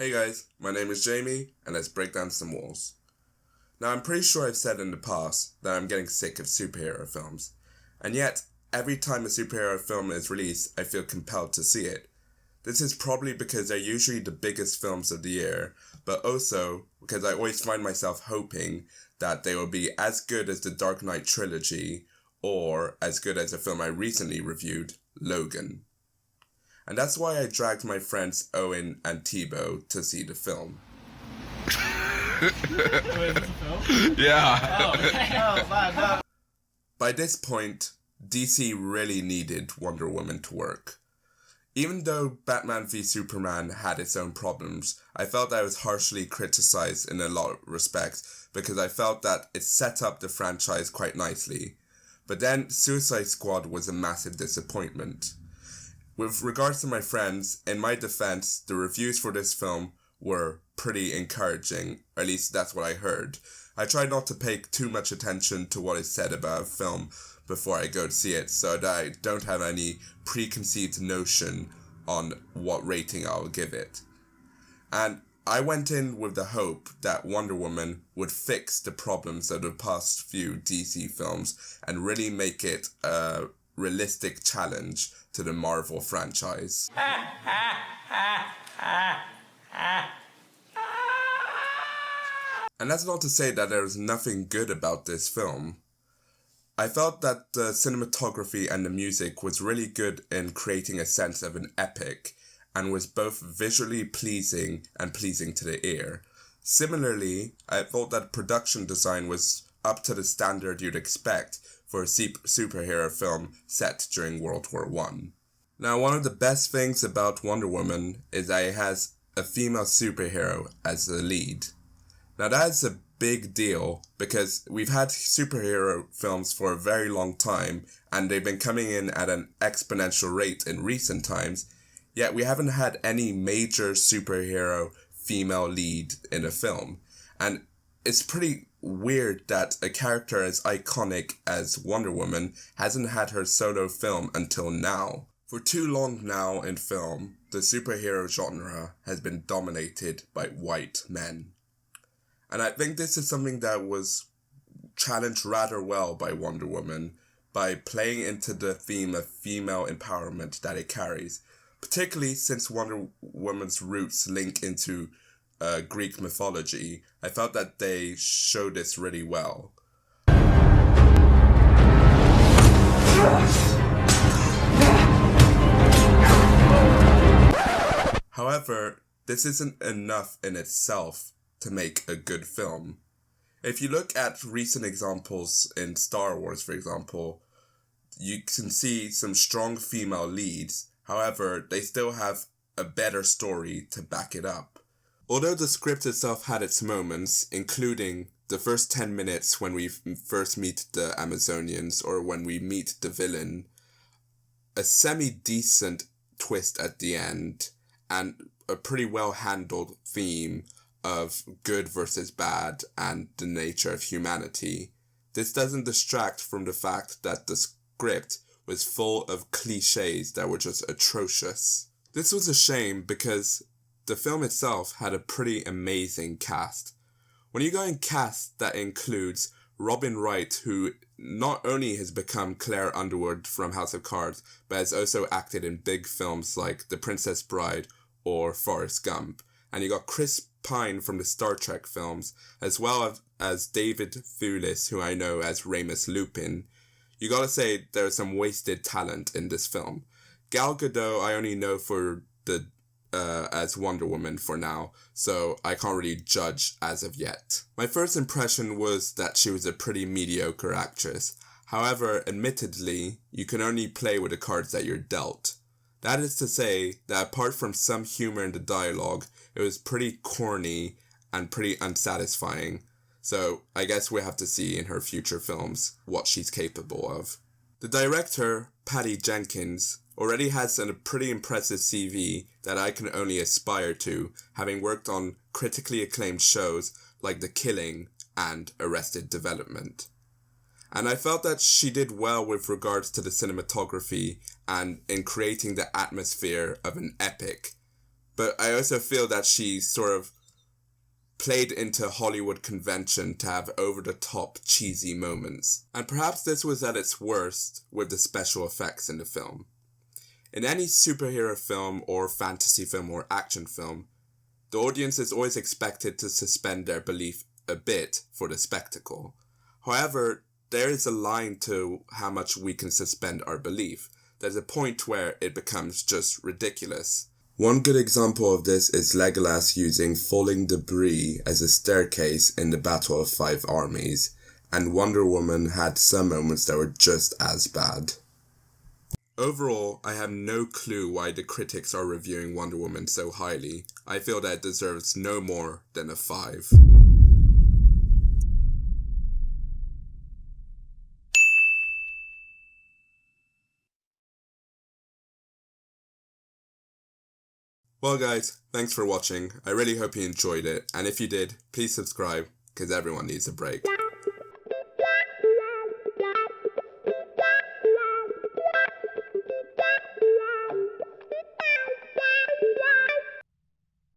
Hey guys, my name is Jamie, and let's break down some walls. Now I'm pretty sure I've said in the past that I'm getting sick of superhero films, and yet every time a superhero film is released, I feel compelled to see it. This is probably because they're usually the biggest films of the year, but also because I always find myself hoping that they will be as good as the Dark Knight trilogy, or as good as a film I recently reviewed, Logan. And that's why I dragged my friends Owen and Thibaut to see the film. Wait, is this a film? Yeah. No. By this point, DC really needed Wonder Woman to work. Even though Batman v Superman had its own problems, I felt that I was harshly criticized in a lot of respects because I felt that it set up the franchise quite nicely. But then Suicide Squad was a massive disappointment. With regards to my friends, in my defense, the reviews for this film were pretty encouraging, or at least that's what I heard. I tried not to pay too much attention to what is said about a film before I go to see it, so that I don't have any preconceived notion on what rating I'll give it. And I went in with the hope that Wonder Woman would fix the problems of the past few DC films and really make it a realistic challenge to the Marvel franchise. And that's not to say that there was nothing good about this film. I felt that the cinematography and the music was really good in creating a sense of an epic and was both visually pleasing and pleasing to the ear. Similarly, I thought that production design was up to the standard you'd expect for a superhero film set during World War I. Now, one of the best things about Wonder Woman is that it has a female superhero as the lead. Now, that is a big deal because we've had superhero films for a very long time and they've been coming in at an exponential rate in recent times, yet we haven't had any major superhero female lead in a film. And it's pretty weird that a character as iconic as Wonder Woman hasn't had her solo film until now. For too long now in film, the superhero genre has been dominated by white men. And I think this is something that was challenged rather well by Wonder Woman by playing into the theme of female empowerment that it carries, particularly since Wonder Woman's roots link into Greek mythology. I felt that they showed this really well. However, this isn't enough in itself to make a good film. If you look at recent examples in Star Wars, for example, you can see some strong female leads. However, they still have a better story to back it up. Although the script itself had its moments, including the first 10 minutes when we first meet the Amazonians or when we meet the villain, a semi-decent twist at the end, and a pretty well-handled theme of good versus bad and the nature of humanity. This doesn't distract from the fact that the script was full of cliches that were just atrocious. This was a shame because the film itself had a pretty amazing cast. When you go and cast that includes Robin Wright, who not only has become Claire Underwood from House of Cards, but has also acted in big films like The Princess Bride or Forrest Gump. And you got Chris Pine from the Star Trek films, as well as David Thewlis, who I know as Remus Lupin. You gotta say there's some wasted talent in this film. Gal Gadot I only know for the as Wonder Woman for now, so I can't really judge as of yet. My first impression was that she was a pretty mediocre actress. However, admittedly, you can only play with the cards that you're dealt. That is to say that apart from some humor in the dialogue, it was pretty corny and pretty unsatisfying. So I guess we'll have to see in her future films what she's capable of. The director, Patty Jenkins, already has a pretty impressive CV that I can only aspire to, having worked on critically acclaimed shows like The Killing and Arrested Development. And I felt that she did well with regards to the cinematography and in creating the atmosphere of an epic. But I also feel that she sort of played into Hollywood convention to have over-the-top cheesy moments. And perhaps this was at its worst with the special effects in the film. In any superhero film or fantasy film or action film, the audience is always expected to suspend their belief a bit for the spectacle. However, there is a line to how much we can suspend our belief. There's a point where it becomes just ridiculous. One good example of this is Legolas using falling debris as a staircase in the Battle of Five Armies, and Wonder Woman had some moments that were just as bad. Overall, I have no clue why the critics are reviewing Wonder Woman so highly. I feel that it deserves no more than a 5. Well guys, thanks for watching. I really hope you enjoyed it, and if you did, please subscribe, because everyone needs a break.